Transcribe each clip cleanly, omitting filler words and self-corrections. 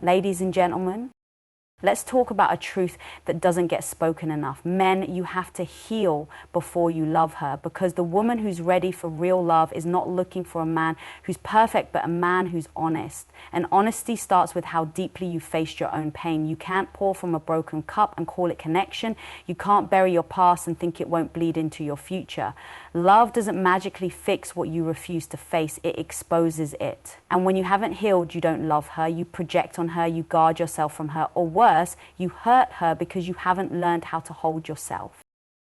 Ladies and gentlemen, let's talk about a truth that doesn't get spoken enough. Men, you have to heal before you love her, because the woman who's ready for real love is not looking for a man who's perfect, but a man who's honest. And honesty starts with how deeply you faced your own pain. You can't pour from a broken cup and call it connection. You can't bury your past and think it won't bleed into your future. Love doesn't magically fix what you refuse to face, it exposes it. And when you haven't healed, you don't love her, you project on her, you guard yourself from her, or worse, you hurt her because you haven't learned how to hold yourself.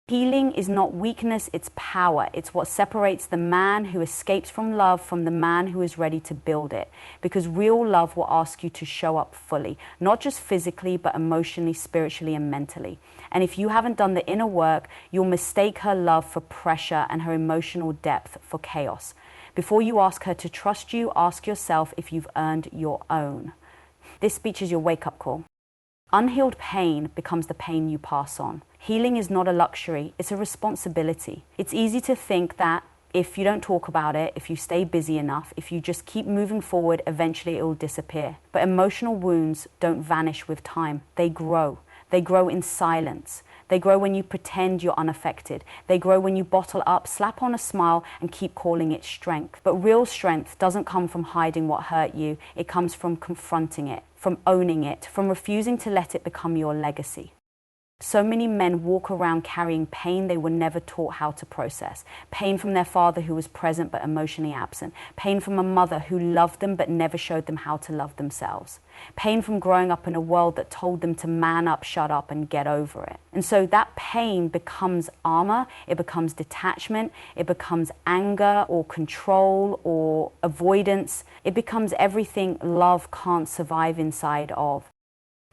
Healing is not weakness, it's power. It's what separates the man who escapes from love from the man who is ready to build it. Because real love will ask you to show up fully, not just physically, but emotionally, spiritually, and mentally. And if you haven't done the inner work, you'll mistake her love for pressure and her emotional depth for chaos. Before you ask her to trust you, ask yourself if you've earned your own. This speech is your wake-up call. Unhealed pain becomes the pain you pass on. Healing is not a luxury, it's a responsibility. It's easy to think that if you don't talk about it, if you stay busy enough, if you just keep moving forward, eventually it will disappear. But emotional wounds don't vanish with time, they grow. They grow in silence. They grow when you pretend you're unaffected. They grow when you bottle up, slap on a smile, and keep calling it strength. But real strength doesn't come from hiding what hurt you. It comes from confronting it, from owning it, from refusing to let it become your legacy. So many men walk around carrying pain they were never taught how to process. Pain from their father who was present but emotionally absent. Pain from a mother who loved them but never showed them how to love themselves. Pain from growing up in a world that told them to man up, shut up, and get over it. And so that pain becomes armor, it becomes detachment, it becomes anger or control or avoidance. It becomes everything love can't survive inside of.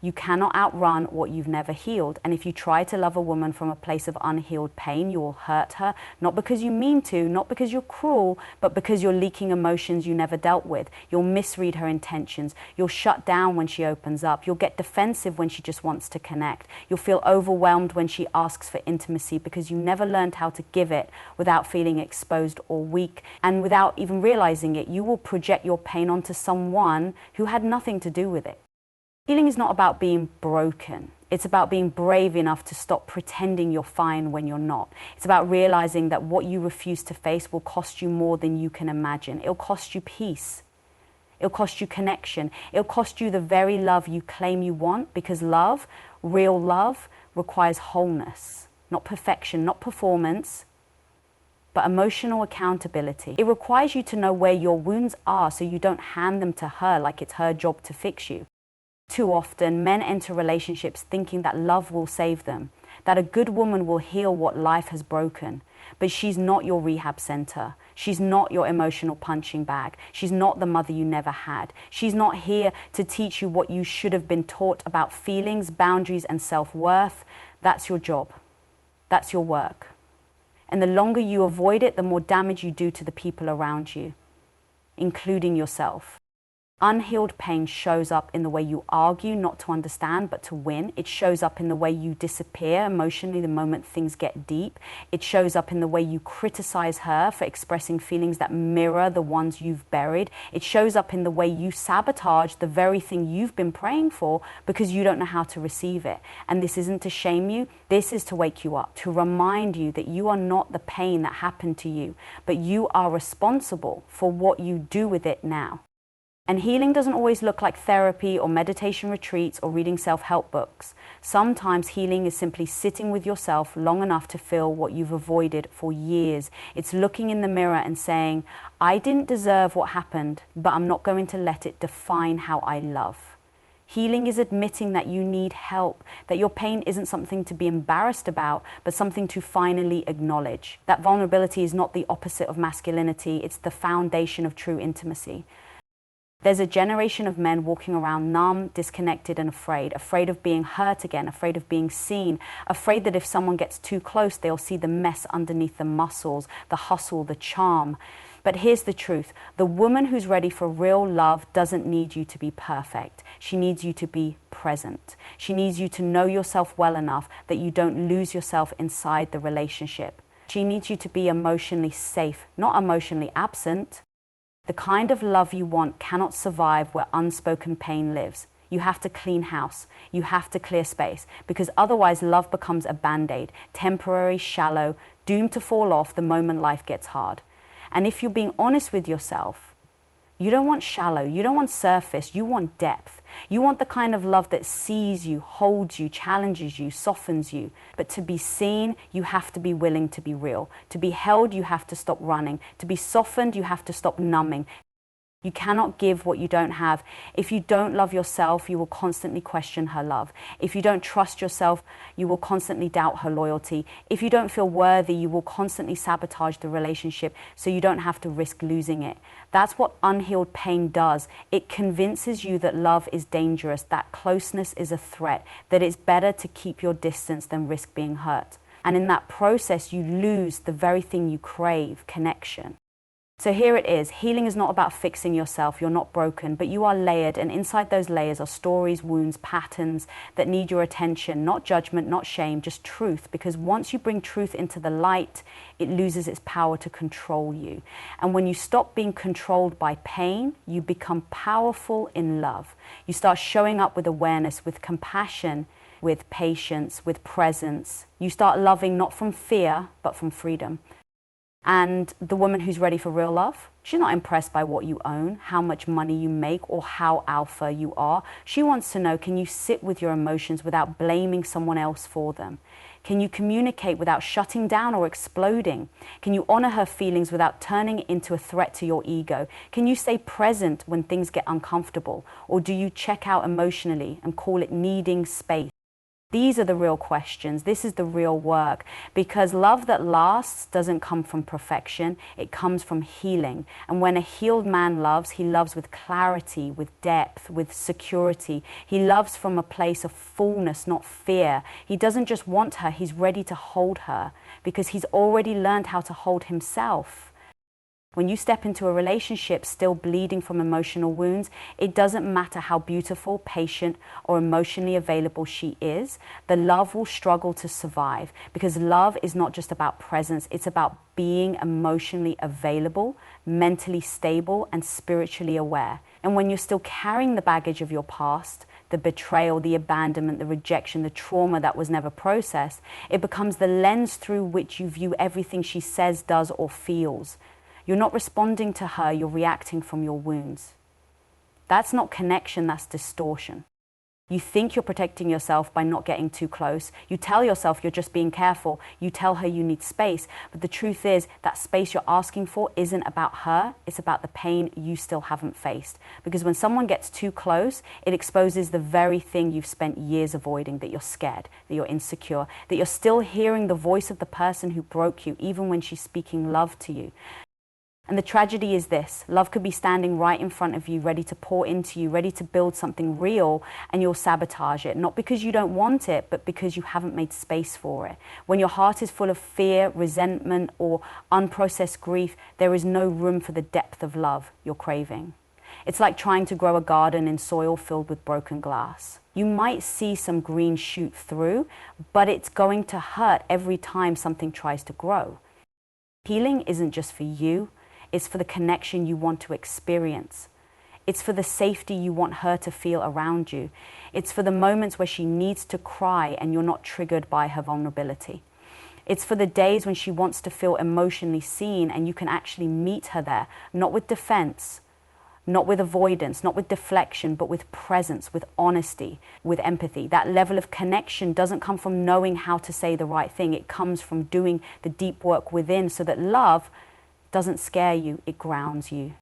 You cannot outrun what you've never healed. And if you try to love a woman from a place of unhealed pain, you will hurt her, not because you mean to, not because you're cruel, but because you're leaking emotions you never dealt with. You'll misread her intentions. You'll shut down when she opens up. You'll get defensive when she just wants to connect. You'll feel overwhelmed when she asks for intimacy because you never learned how to give it without feeling exposed or weak. And without even realizing it, you will project your pain onto someone who had nothing to do with it. Healing is not about being broken. It's about being brave enough to stop pretending you're fine when you're not. It's about realizing that what you refuse to face will cost you more than you can imagine. It'll cost you peace. It'll cost you connection. It'll cost you the very love you claim you want, because love, real love, requires wholeness, not perfection, not performance, but emotional accountability. It requires you to know where your wounds are so you don't hand them to her like it's her job to fix you. Too often, men enter relationships thinking that love will save them, that a good woman will heal what life has broken. But she's not your rehab center. She's not your emotional punching bag. She's not the mother you never had. She's not here to teach you what you should have been taught about feelings, boundaries, and self-worth. That's your job. That's your work. And the longer you avoid it, the more damage you do to the people around you, including yourself. Unhealed pain shows up in the way you argue, not to understand, but to win. It shows up in the way you disappear emotionally the moment things get deep. It shows up in the way you criticize her for expressing feelings that mirror the ones you've buried. It shows up in the way you sabotage the very thing you've been praying for because you don't know how to receive it. And this isn't to shame you. This is to wake you up, to remind you that you are not the pain that happened to you, but you are responsible for what you do with it now. And healing doesn't always look like therapy or meditation retreats or reading self-help books. Sometimes healing is simply sitting with yourself long enough to feel what you've avoided for years. It's looking in the mirror and saying, I didn't deserve what happened, but I'm not going to let it define how I love. Healing is admitting that you need help, that your pain isn't something to be embarrassed about, but something to finally acknowledge. That vulnerability is not the opposite of masculinity, it's the foundation of true intimacy. There's a generation of men walking around numb, disconnected, and afraid of being hurt again, afraid of being seen, afraid that if someone gets too close, they'll see the mess underneath the muscles, the hustle, the charm. But here's the truth. The woman who's ready for real love doesn't need you to be perfect. She needs you to be present. She needs you to know yourself well enough that you don't lose yourself inside the relationship. She needs you to be emotionally safe, not emotionally absent. The kind of love you want cannot survive where unspoken pain lives. You have to clean house. You have to clear space, because otherwise love becomes a band-aid, temporary, shallow, doomed to fall off the moment life gets hard. And if you're being honest with yourself, you don't want shallow, you don't want surface, you want depth. You want the kind of love that sees you, holds you, challenges you, softens you. But to be seen, you have to be willing to be real. To be held, you have to stop running. To be softened, you have to stop numbing. You cannot give what you don't have. If you don't love yourself, you will constantly question her love. If you don't trust yourself, you will constantly doubt her loyalty. If you don't feel worthy, you will constantly sabotage the relationship so you don't have to risk losing it. That's what unhealed pain does. It convinces you that love is dangerous, that closeness is a threat, that it's better to keep your distance than risk being hurt. And in that process, you lose the very thing you crave, connection. So here it is. Healing is not about fixing yourself. You're not broken, but you are layered. And inside those layers are stories, wounds, patterns that need your attention, not judgment, not shame, just truth. Because once you bring truth into the light, it loses its power to control you. And when you stop being controlled by pain, you become powerful in love. You start showing up with awareness, with compassion, with patience, with presence. You start loving not from fear, but from freedom. And the woman who's ready for real love, she's not impressed by what you own, how much money you make, or how alpha you are. She wants to know, can you sit with your emotions without blaming someone else for them? Can you communicate without shutting down or exploding? Can you honor her feelings without turning it into a threat to your ego? Can you stay present when things get uncomfortable? Or do you check out emotionally and call it needing space? These are the real questions. This is the real work, because love that lasts doesn't come from perfection. It comes from healing. And when a healed man loves, he loves with clarity, with depth, with security. He loves from a place of fullness, not fear. He doesn't just want her, he's ready to hold her because he's already learned how to hold himself. When you step into a relationship still bleeding from emotional wounds, it doesn't matter how beautiful, patient, or emotionally available she is, the love will struggle to survive, because love is not just about presence, it's about being emotionally available, mentally stable, and spiritually aware. And when you're still carrying the baggage of your past, the betrayal, the abandonment, the rejection, the trauma that was never processed, it becomes the lens through which you view everything she says, does, or feels. You're not responding to her, you're reacting from your wounds. That's not connection, that's distortion. You think you're protecting yourself by not getting too close. You tell yourself you're just being careful. You tell her you need space. But the truth is that space you're asking for isn't about her, it's about the pain you still haven't faced. Because when someone gets too close, it exposes the very thing you've spent years avoiding, that you're scared, that you're insecure, that you're still hearing the voice of the person who broke you, even when she's speaking love to you. And the tragedy is this: love could be standing right in front of you, ready to pour into you, ready to build something real, and you'll sabotage it. Not because you don't want it, but because you haven't made space for it. When your heart is full of fear, resentment, or unprocessed grief, there is no room for the depth of love you're craving. It's like trying to grow a garden in soil filled with broken glass. You might see some green shoot through, but it's going to hurt every time something tries to grow. Healing isn't just for you. It's for the connection you want to experience. It's for the safety you want her to feel around you. It's for the moments where she needs to cry and you're not triggered by her vulnerability. It's for the days when she wants to feel emotionally seen and you can actually meet her there, not with defense, not with avoidance, not with deflection, but with presence, with honesty, with empathy. That level of connection doesn't come from knowing how to say the right thing. It comes from doing the deep work within, so that love doesn't scare you, it grounds you.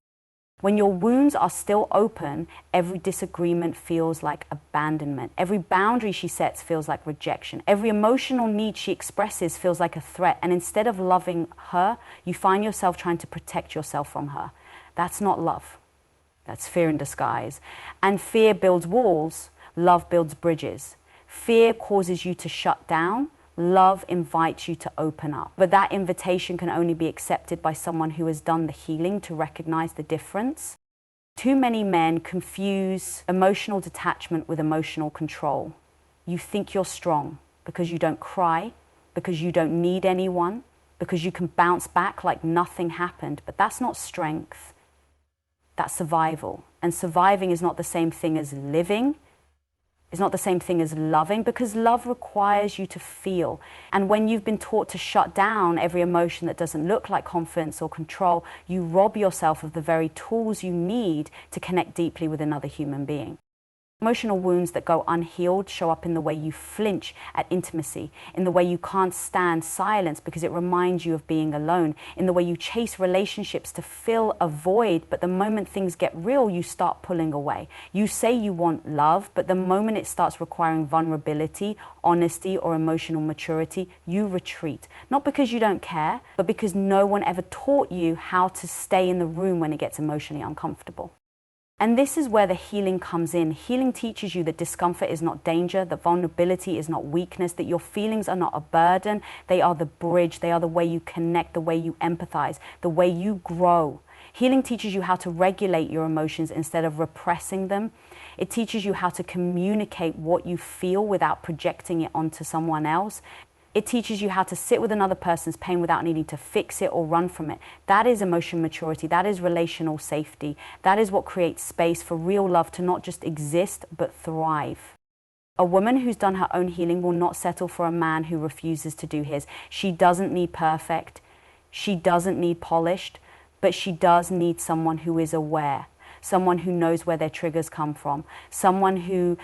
When your wounds are still open, every disagreement feels like abandonment. Every boundary she sets feels like rejection. Every emotional need she expresses feels like a threat. And instead of loving her, you find yourself trying to protect yourself from her. That's not love. That's fear in disguise. And fear builds walls, love builds bridges. Fear causes you to shut down. Love invites you to open up. But that invitation can only be accepted by someone who has done the healing to recognize the difference. Too many men confuse emotional detachment with emotional control. You think you're strong because you don't cry, because you don't need anyone, because you can bounce back like nothing happened. But that's not strength. That's survival. And surviving is not the same thing as living. It's not the same thing as loving, because love requires you to feel. And when you've been taught to shut down every emotion that doesn't look like confidence or control, you rob yourself of the very tools you need to connect deeply with another human being. Emotional wounds that go unhealed show up in the way you flinch at intimacy, in the way you can't stand silence because it reminds you of being alone, in the way you chase relationships to fill a void, but the moment things get real, you start pulling away. You say you want love, but the moment it starts requiring vulnerability, honesty, or emotional maturity, you retreat. Not because you don't care, but because no one ever taught you how to stay in the room when it gets emotionally uncomfortable. And this is where the healing comes in. Healing teaches you that discomfort is not danger, that vulnerability is not weakness, that your feelings are not a burden. They are the bridge. They are the way you connect, the way you empathize, the way you grow. Healing teaches you how to regulate your emotions instead of repressing them. It teaches you how to communicate what you feel without projecting it onto someone else. It teaches you how to sit with another person's pain without needing to fix it or run from it. That is emotion maturity. That is relational safety. That is what creates space for real love to not just exist, but thrive. A woman who's done her own healing will not settle for a man who refuses to do his. She doesn't need perfect. She doesn't need polished, but she does need someone who is aware. Someone who knows where their triggers come from. Someone who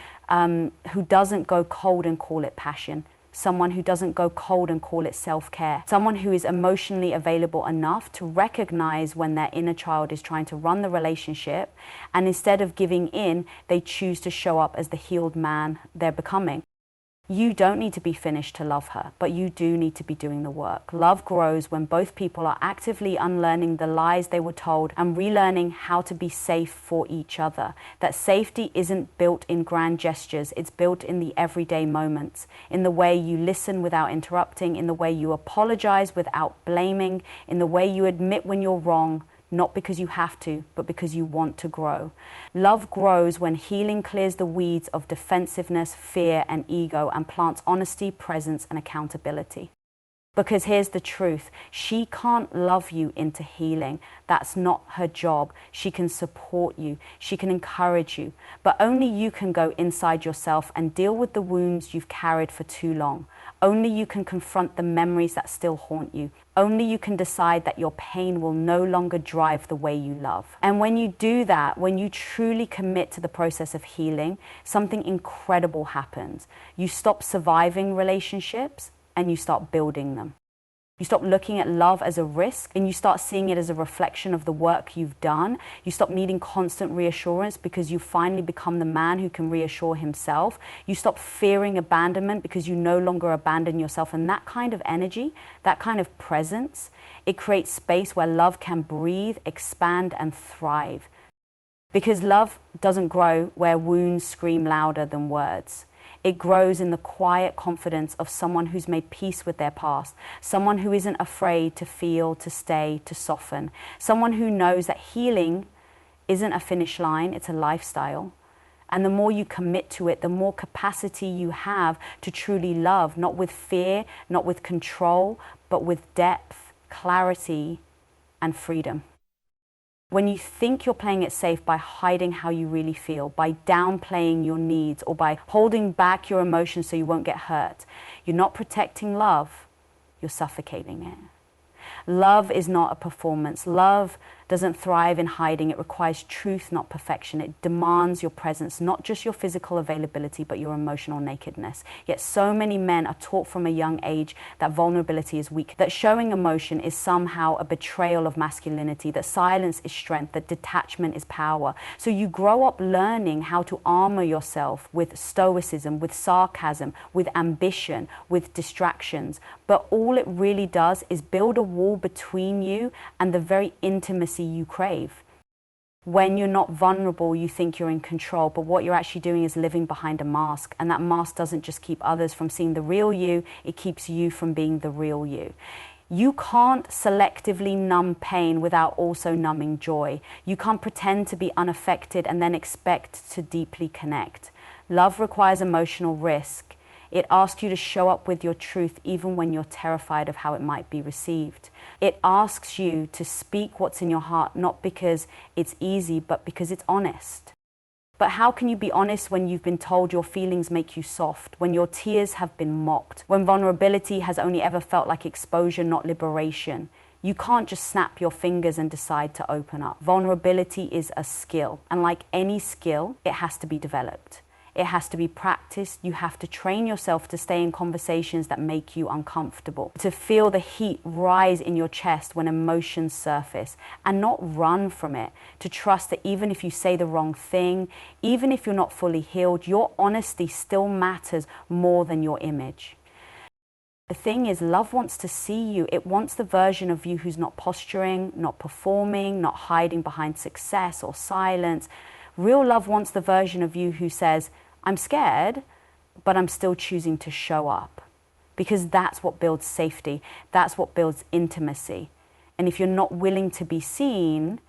doesn't go cold and call it passion. Someone who doesn't go cold and call it self-care. Someone who is emotionally available enough to recognize when their inner child is trying to run the relationship, and instead of giving in, they choose to show up as the healed man they're becoming. You don't need to be finished to love her, but you do need to be doing the work. Love grows when both people are actively unlearning the lies they were told and relearning how to be safe for each other. That safety isn't built in grand gestures, it's built in the everyday moments, in the way you listen without interrupting, in the way you apologize without blaming, in the way you admit when you're wrong, not because you have to, but because you want to grow. Love grows when healing clears the weeds of defensiveness, fear, and ego and plants honesty, presence, and accountability. Because here's the truth, she can't love you into healing. That's not her job. She can support you, she can encourage you, but only you can go inside yourself and deal with the wounds you've carried for too long. Only you can confront the memories that still haunt you. Only you can decide that your pain will no longer drive the way you love. And when you do that, when you truly commit to the process of healing, something incredible happens. You stop surviving relationships and you start building them. You stop looking at love as a risk and you start seeing it as a reflection of the work you've done. You stop needing constant reassurance because you finally become the man who can reassure himself. You stop fearing abandonment because you no longer abandon yourself. And that kind of energy, that kind of presence, it creates space where love can breathe, expand, and thrive. Because love doesn't grow where wounds scream louder than words. It grows in the quiet confidence of someone who's made peace with their past, someone who isn't afraid to feel, to stay, to soften, someone who knows that healing isn't a finish line, it's a lifestyle. And the more you commit to it, the more capacity you have to truly love, not with fear, not with control, but with depth, clarity, and freedom. When you think you're playing it safe by hiding how you really feel, by downplaying your needs, or by holding back your emotions so you won't get hurt, you're not protecting love, you're suffocating it. Love is not a performance. Love doesn't thrive in hiding. It requires truth, not perfection. It demands your presence, not just your physical availability, but your emotional nakedness. Yet so many men are taught from a young age that vulnerability is weak, that showing emotion is somehow a betrayal of masculinity, that silence is strength, that detachment is power. So you grow up learning how to armor yourself with stoicism, with sarcasm, with ambition, with distractions. But all it really does is build a wall between you and the very intimacy you crave. When you're not vulnerable, you think you're in control, but what you're actually doing is living behind a mask, and that mask doesn't just keep others from seeing the real you, it keeps you from being the real you. You can't selectively numb pain without also numbing joy. You can't pretend to be unaffected and then expect to deeply connect. Love requires emotional risk. It asks you to show up with your truth even when you're terrified of how it might be received. It asks you to speak what's in your heart, not because it's easy, but because it's honest. But how can you be honest when you've been told your feelings make you soft, when your tears have been mocked, when vulnerability has only ever felt like exposure, not liberation? You can't just snap your fingers and decide to open up. Vulnerability is a skill, and like any skill, it has to be developed. It has to be practiced. You have to train yourself to stay in conversations that make you uncomfortable, to feel the heat rise in your chest when emotions surface and not run from it, to trust that even if you say the wrong thing, even if you're not fully healed, your honesty still matters more than your image. The thing is, love wants to see you. It wants the version of you who's not posturing, not performing, not hiding behind success or silence. Real love wants the version of you who says, I'm scared, but I'm still choosing to show up. Because that's what builds safety. That's what builds intimacy. And if you're not willing to be seen,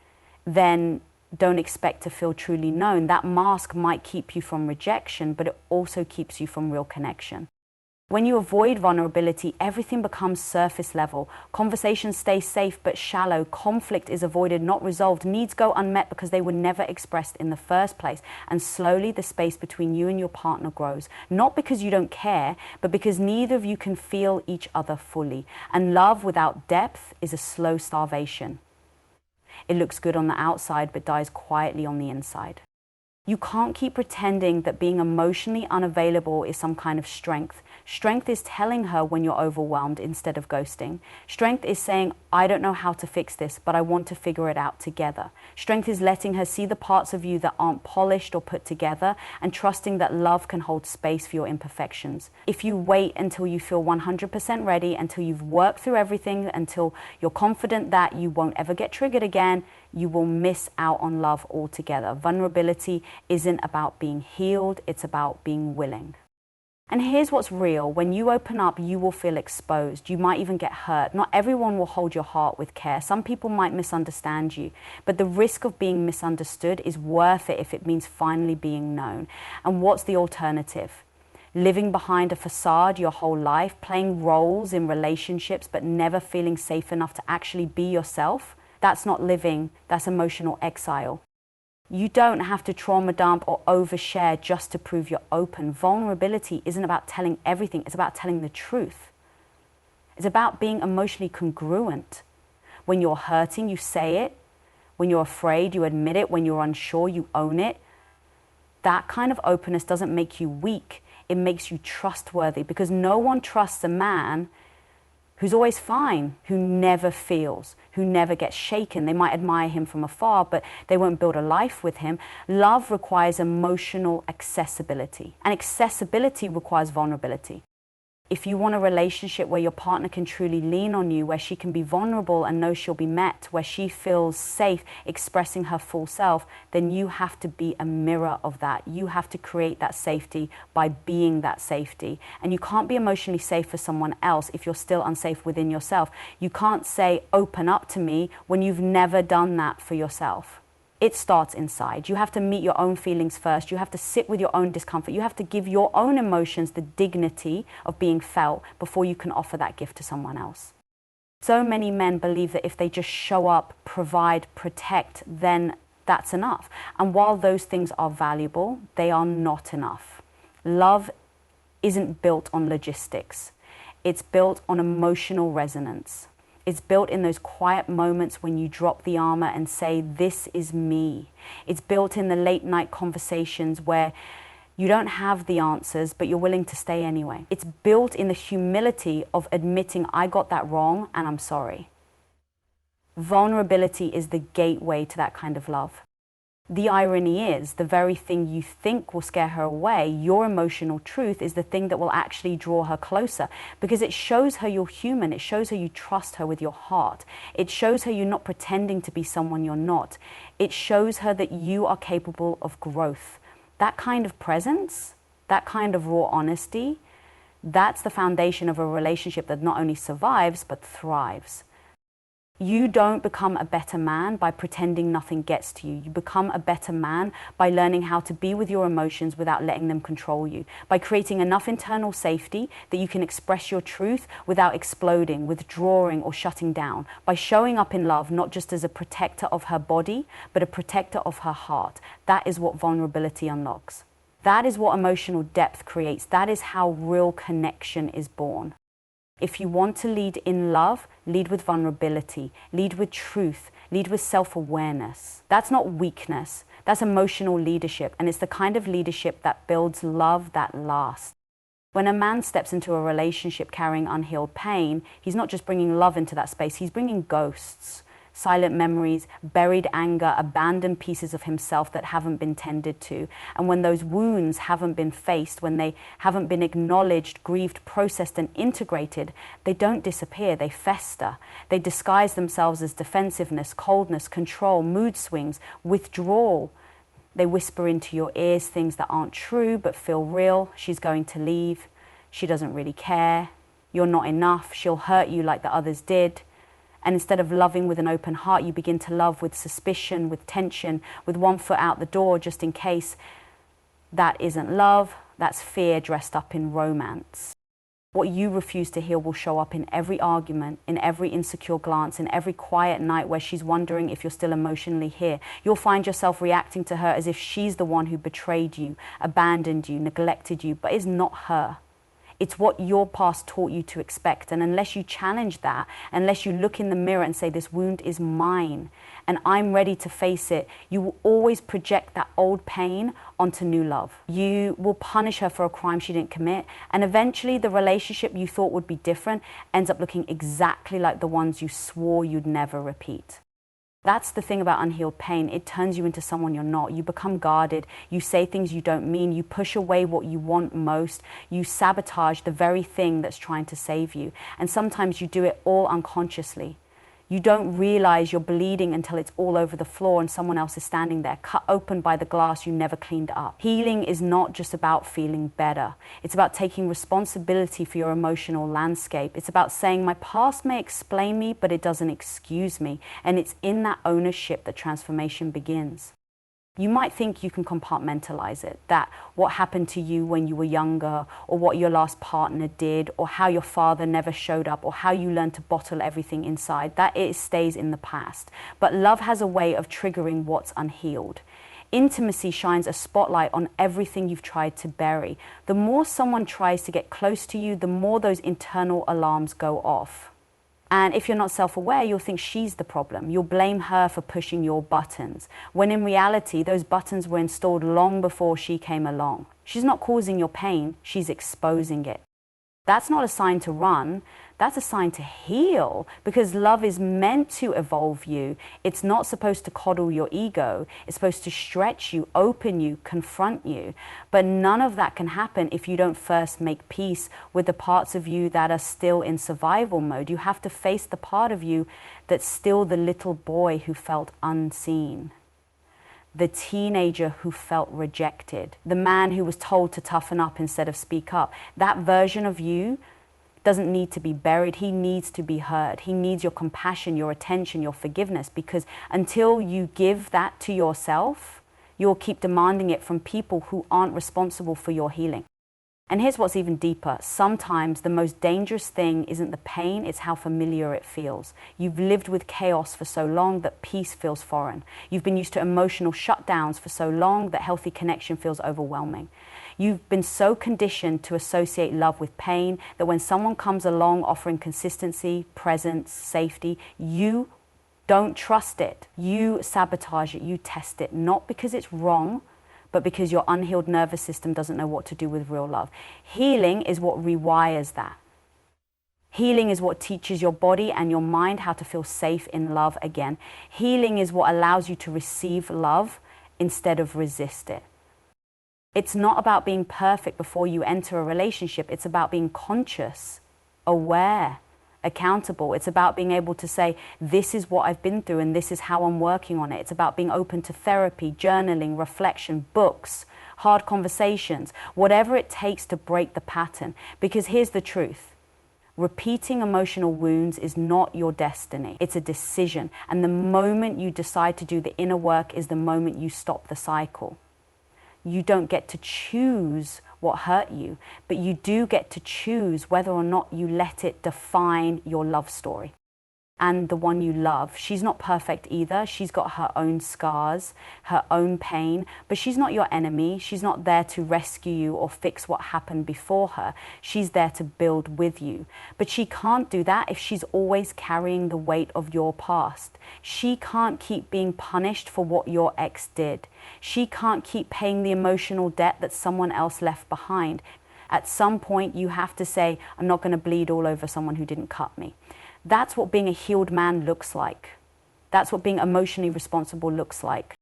then don't expect to feel truly known. That mask might keep you from rejection, but it also keeps you from real connection. When you avoid vulnerability, everything becomes surface level. Conversations stay safe but shallow. Conflict is avoided, not resolved. Needs go unmet because they were never expressed in the first place. And slowly the space between you and your partner grows. Not because you don't care, but because neither of you can feel each other fully. And love without depth is a slow starvation. It looks good on the outside but dies quietly on the inside. You can't keep pretending that being emotionally unavailable is some kind of strength. Strength is telling her when you're overwhelmed instead of ghosting. Strength is saying, I don't know how to fix this, but I want to figure it out together. Strength is letting her see the parts of you that aren't polished or put together and trusting that love can hold space for your imperfections. If you wait until you feel 100% ready, until you've worked through everything, until you're confident that you won't ever get triggered again, you will miss out on love altogether. Vulnerability isn't about being healed, it's about being willing. And here's what's real. When you open up, you will feel exposed. You might even get hurt. Not everyone will hold your heart with care. Some people might misunderstand you. But the risk of being misunderstood is worth it if it means finally being known. And what's the alternative? Living behind a facade your whole life, playing roles in relationships, but never feeling safe enough to actually be yourself? That's not living, that's emotional exile. You don't have to trauma dump or overshare just to prove you're open. Vulnerability isn't about telling everything, it's about telling the truth. It's about being emotionally congruent. When you're hurting, you say it. When you're afraid, you admit it. When you're unsure, you own it. That kind of openness doesn't make you weak, it makes you trustworthy, because no one trusts a man who's always fine, who never feels, who never gets shaken. They might admire him from afar, but they won't build a life with him. Love requires emotional accessibility, and accessibility requires vulnerability. If you want a relationship where your partner can truly lean on you, where she can be vulnerable and know she'll be met, where she feels safe expressing her full self, then you have to be a mirror of that. You have to create that safety by being that safety. And you can't be emotionally safe for someone else if you're still unsafe within yourself. You can't say, open up to me, when you've never done that for yourself. It starts inside. You have to meet your own feelings first. You have to sit with your own discomfort. You have to give your own emotions the dignity of being felt before you can offer that gift to someone else. So many men believe that if they just show up, provide, protect, then that's enough. And while those things are valuable, they are not enough. Love isn't built on logistics. It's built on emotional resonance. It's built in those quiet moments when you drop the armor and say, this is me. It's built in the late night conversations where you don't have the answers, but you're willing to stay anyway. It's built in the humility of admitting, I got that wrong and I'm sorry. Vulnerability is the gateway to that kind of love. The irony is, the very thing you think will scare her away, your emotional truth, is the thing that will actually draw her closer, because it shows her you're human. It shows her you trust her with your heart. It shows her you're not pretending to be someone you're not. It shows her that you are capable of growth. That kind of presence, that kind of raw honesty, that's the foundation of a relationship that not only survives, but thrives. You don't become a better man by pretending nothing gets to you. You become a better man by learning how to be with your emotions without letting them control you, by creating enough internal safety that you can express your truth without exploding, withdrawing, or shutting down, by showing up in love not just as a protector of her body, but a protector of her heart. That is what vulnerability unlocks. That is what emotional depth creates. That is how real connection is born. If you want to lead in love, lead with vulnerability, lead with truth, lead with self-awareness. That's not weakness, that's emotional leadership, and it's the kind of leadership that builds love that lasts. When a man steps into a relationship carrying unhealed pain, he's not just bringing love into that space, he's bringing ghosts, silent memories, buried anger, abandoned pieces of himself that haven't been tended to. And when those wounds haven't been faced, when they haven't been acknowledged, grieved, processed, and integrated, they don't disappear, they fester. They disguise themselves as defensiveness, coldness, control, mood swings, withdrawal. They whisper into your ears things that aren't true but feel real. She's going to leave. She doesn't really care. You're not enough. She'll hurt you like the others did. And instead of loving with an open heart, you begin to love with suspicion, with tension, with one foot out the door just in case. That isn't love, that's fear dressed up in romance. What you refuse to heal will show up in every argument, in every insecure glance, in every quiet night where she's wondering if you're still emotionally here. You'll find yourself reacting to her as if she's the one who betrayed you, abandoned you, neglected you, but is not her. It's what your past taught you to expect. And unless you challenge that, unless you look in the mirror and say, this wound is mine and I'm ready to face it, you will always project that old pain onto new love. You will punish her for a crime she didn't commit. And eventually the relationship you thought would be different ends up looking exactly like the ones you swore you'd never repeat. That's the thing about unhealed pain. It turns you into someone you're not. You become guarded. You say things you don't mean. You push away what you want most. You sabotage the very thing that's trying to save you. And sometimes you do it all unconsciously. You don't realize you're bleeding until it's all over the floor and someone else is standing there, cut open by the glass you never cleaned up. Healing is not just about feeling better. It's about taking responsibility for your emotional landscape. It's about saying, my past may explain me, but it doesn't excuse me. And it's in that ownership that transformation begins. You might think you can compartmentalize it, that what happened to you when you were younger, or what your last partner did, or how your father never showed up, or how you learned to bottle everything inside, that it stays in the past. But love has a way of triggering what's unhealed. Intimacy shines a spotlight on everything you've tried to bury. The more someone tries to get close to you, the more those internal alarms go off. And if you're not self-aware, you'll think she's the problem. You'll blame her for pushing your buttons, when in reality, those buttons were installed long before she came along. She's not causing your pain, she's exposing it. That's not a sign to run, that's a sign to heal, because love is meant to evolve you. It's not supposed to coddle your ego. It's supposed to stretch you, open you, confront you. But none of that can happen if you don't first make peace with the parts of you that are still in survival mode. You have to face the part of you that's still the little boy who felt unseen, the teenager who felt rejected, the man who was told to toughen up instead of speak up. That version of you doesn't need to be buried. He needs to be heard. He needs your compassion, your attention, your forgiveness, because until you give that to yourself, you'll keep demanding it from people who aren't responsible for your healing. And here's what's even deeper. Sometimes the most dangerous thing isn't the pain, it's how familiar it feels. You've lived with chaos for so long that peace feels foreign. You've been used to emotional shutdowns for so long that healthy connection feels overwhelming. You've been so conditioned to associate love with pain that when someone comes along offering consistency, presence, safety, you don't trust it. You sabotage it, you test it, not because it's wrong, but because your unhealed nervous system doesn't know what to do with real love. Healing is what rewires that. Healing is what teaches your body and your mind how to feel safe in love again. Healing is what allows you to receive love instead of resist it. It's not about being perfect before you enter a relationship. It's about being conscious, aware, accountable. It's about being able to say, this is what I've been through and this is how I'm working on it. It's about being open to therapy, journaling, reflection, books, hard conversations, whatever it takes to break the pattern. Because here's the truth. Repeating emotional wounds is not your destiny. It's a decision. And the moment you decide to do the inner work is the moment you stop the cycle. You don't get to choose what hurt you, but you do get to choose whether or not you let it define your love story. And the one you love, she's not perfect either. She's got her own scars, her own pain, but she's not your enemy. She's not there to rescue you or fix what happened before her. She's there to build with you. But she can't do that if she's always carrying the weight of your past. She can't keep being punished for what your ex did. She can't keep paying the emotional debt that someone else left behind. At some point, you have to say, I'm not going to bleed all over someone who didn't cut me. That's what being a healed man looks like. That's what being emotionally responsible looks like.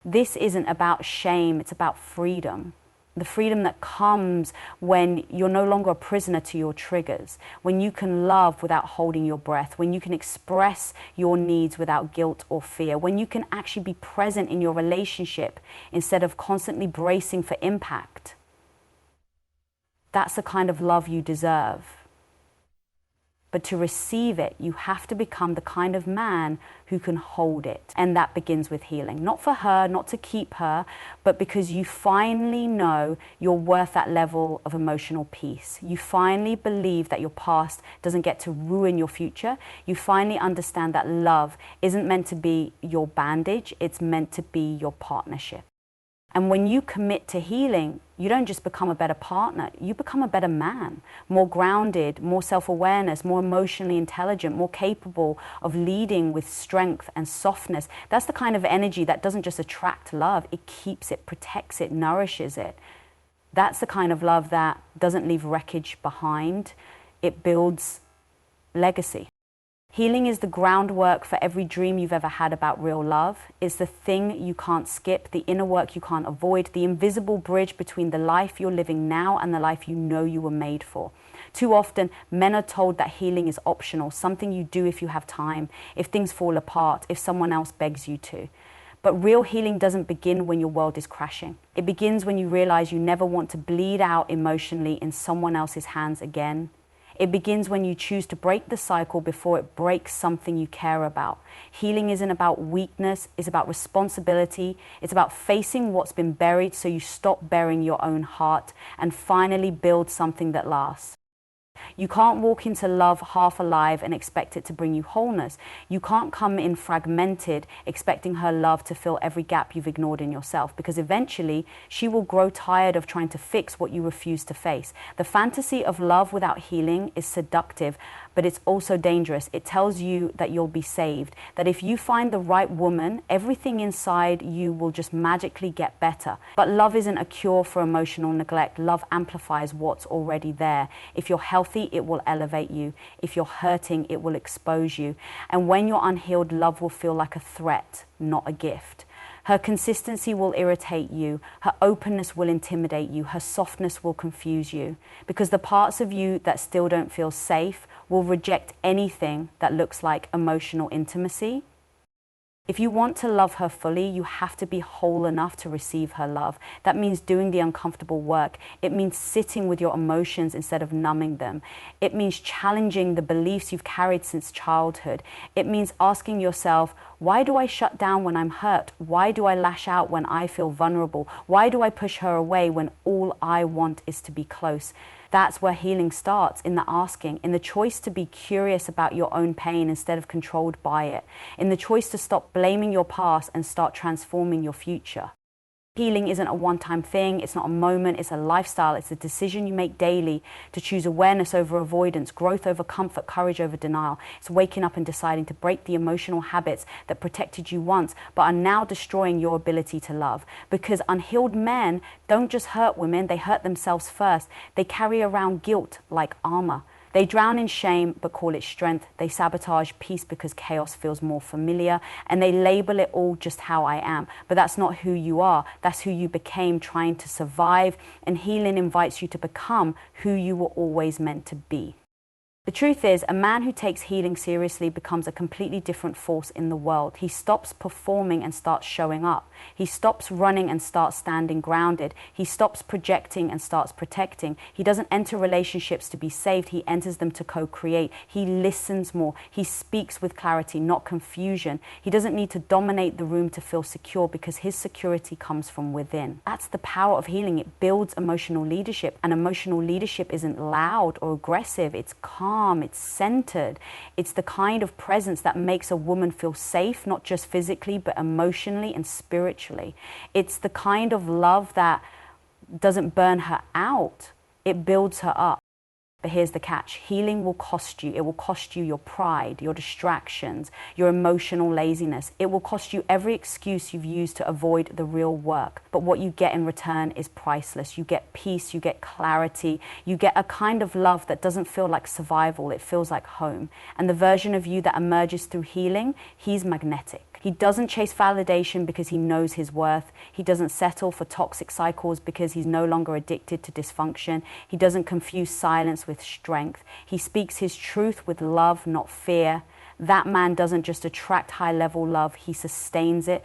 This isn't about shame, it's about freedom. The freedom that comes when you're no longer a prisoner to your triggers, when you can love without holding your breath, when you can express your needs without guilt or fear, when you can actually be present in your relationship instead of constantly bracing for impact. That's the kind of love you deserve. But to receive it, you have to become the kind of man who can hold it. And that begins with healing. Not for her, not to keep her, but because you finally know you're worth that level of emotional peace. You finally believe that your past doesn't get to ruin your future. You finally understand that love isn't meant to be your bandage, it's meant to be your partnership. And when you commit to healing, you don't just become a better partner, you become a better man, more grounded, more self-awareness, more emotionally intelligent, more capable of leading with strength and softness. That's the kind of energy that doesn't just attract love, it keeps it, protects it, nourishes it. That's the kind of love that doesn't leave wreckage behind, it builds legacy. Healing is the groundwork for every dream you've ever had about real love. It's the thing you can't skip, the inner work you can't avoid, the invisible bridge between the life you're living now and the life you know you were made for. Too often, men are told that healing is optional, something you do if you have time, if things fall apart, if someone else begs you to. But real healing doesn't begin when your world is crashing. It begins when you realize you never want to bleed out emotionally in someone else's hands again. It begins when you choose to break the cycle before it breaks something you care about. Healing isn't about weakness, it's about responsibility. It's about facing what's been buried so you stop burying your own heart and finally build something that lasts. You can't walk into love half alive and expect it to bring you wholeness. You can't come in fragmented, expecting her love to fill every gap you've ignored in yourself, because eventually she will grow tired of trying to fix what you refuse to face. The fantasy of love without healing is seductive, but it's also dangerous. It tells you that you'll be saved, that if you find the right woman, everything inside you will just magically get better. But love isn't a cure for emotional neglect. Love amplifies what's already there. If you're healthy, it will elevate you. If you're hurting, it will expose you. And when you're unhealed, love will feel like a threat, not a gift. Her consistency will irritate you. Her openness will intimidate you. Her softness will confuse you. Because the parts of you that still don't feel safe will reject anything that looks like emotional intimacy. If you want to love her fully, you have to be whole enough to receive her love. That means doing the uncomfortable work. It means sitting with your emotions instead of numbing them. It means challenging the beliefs you've carried since childhood. It means asking yourself, why do I shut down when I'm hurt? Why do I lash out when I feel vulnerable? Why do I push her away when all I want is to be close? That's where healing starts, in the asking, in the choice to be curious about your own pain instead of controlled by it, in the choice to stop blaming your past and start transforming your future. Healing isn't a one-time thing, it's not a moment, it's a lifestyle, it's a decision you make daily to choose awareness over avoidance, growth over comfort, courage over denial. It's waking up and deciding to break the emotional habits that protected you once but are now destroying your ability to love. Because unhealed men don't just hurt women, they hurt themselves first. They carry around guilt like armor. They drown in shame but call it strength. They sabotage peace because chaos feels more familiar. And they label it all just how I am. But that's not who you are. That's who you became trying to survive. And healing invites you to become who you were always meant to be. The truth is, a man who takes healing seriously becomes a completely different force in the world. He stops performing and starts showing up. He stops running and starts standing grounded. He stops projecting and starts protecting. He doesn't enter relationships to be saved. He enters them to co-create. He listens more. He speaks with clarity, not confusion. He doesn't need to dominate the room to feel secure because his security comes from within. That's the power of healing. It builds emotional leadership, and emotional leadership isn't loud or aggressive. It's calm. It's centered. It's the kind of presence that makes a woman feel safe, not just physically, but emotionally and spiritually. It's the kind of love that doesn't burn her out. It builds her up. But here's the catch. Healing will cost you. It will cost you your pride, your distractions, your emotional laziness. It will cost you every excuse you've used to avoid the real work. But what you get in return is priceless. You get peace, you get clarity, you get a kind of love that doesn't feel like survival. It feels like home. And the version of you that emerges through healing, he's magnetic. He doesn't chase validation because he knows his worth. He doesn't settle for toxic cycles because he's no longer addicted to dysfunction. He doesn't confuse silence with strength. He speaks his truth with love, not fear. That man doesn't just attract high-level love, he sustains it.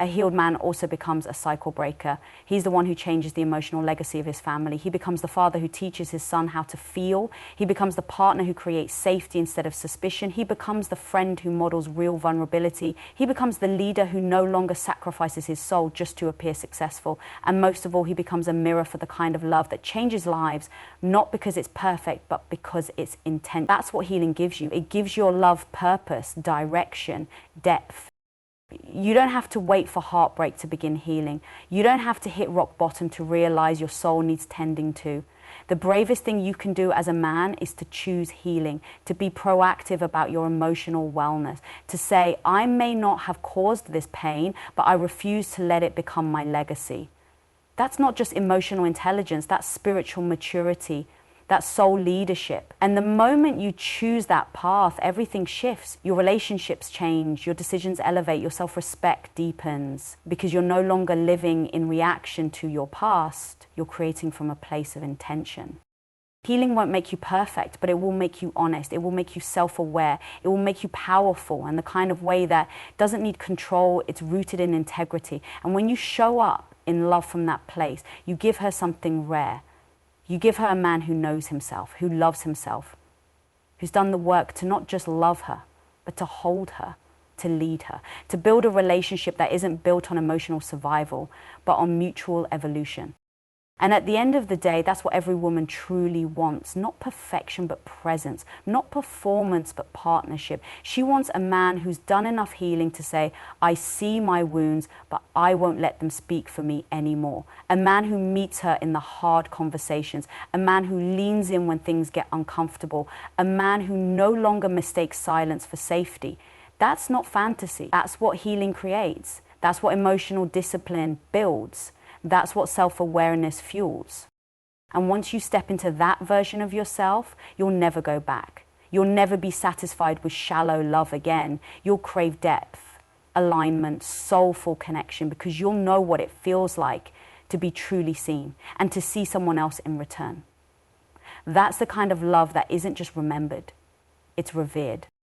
A healed man also becomes a cycle breaker. He's the one who changes the emotional legacy of his family. He becomes the father who teaches his son how to feel. He becomes the partner who creates safety instead of suspicion. He becomes the friend who models real vulnerability. He becomes the leader who no longer sacrifices his soul just to appear successful. And most of all, he becomes a mirror for the kind of love that changes lives, not because it's perfect, but because it's intent. That's what healing gives you. It gives your love purpose, direction, depth. You don't have to wait for heartbreak to begin healing. You don't have to hit rock bottom to realize your soul needs tending to. The bravest thing you can do as a man is to choose healing, to be proactive about your emotional wellness, to say, I may not have caused this pain, but I refuse to let it become my legacy. That's not just emotional intelligence, that's spiritual maturity. That's soul leadership. And the moment you choose that path, everything shifts. Your relationships change, your decisions elevate, your self-respect deepens because you're no longer living in reaction to your past. You're creating from a place of intention. Healing won't make you perfect, but it will make you honest. It will make you self-aware. It will make you powerful in the kind of way that doesn't need control. It's rooted in integrity. And when you show up in love from that place, you give her something rare. You give her a man who knows himself, who loves himself, who's done the work to not just love her, but to hold her, to lead her, to build a relationship that isn't built on emotional survival, but on mutual evolution. And at the end of the day, that's what every woman truly wants. Not perfection, but presence. Not performance, but partnership. She wants a man who's done enough healing to say, I see my wounds, but I won't let them speak for me anymore. A man who meets her in the hard conversations. A man who leans in when things get uncomfortable. A man who no longer mistakes silence for safety. That's not fantasy. That's what healing creates. That's what emotional discipline builds. That's what self-awareness fuels. And once you step into that version of yourself, you'll never go back. You'll never be satisfied with shallow love again. You'll crave depth, alignment, soulful connection, because you'll know what it feels like to be truly seen and to see someone else in return. That's the kind of love that isn't just remembered, it's revered.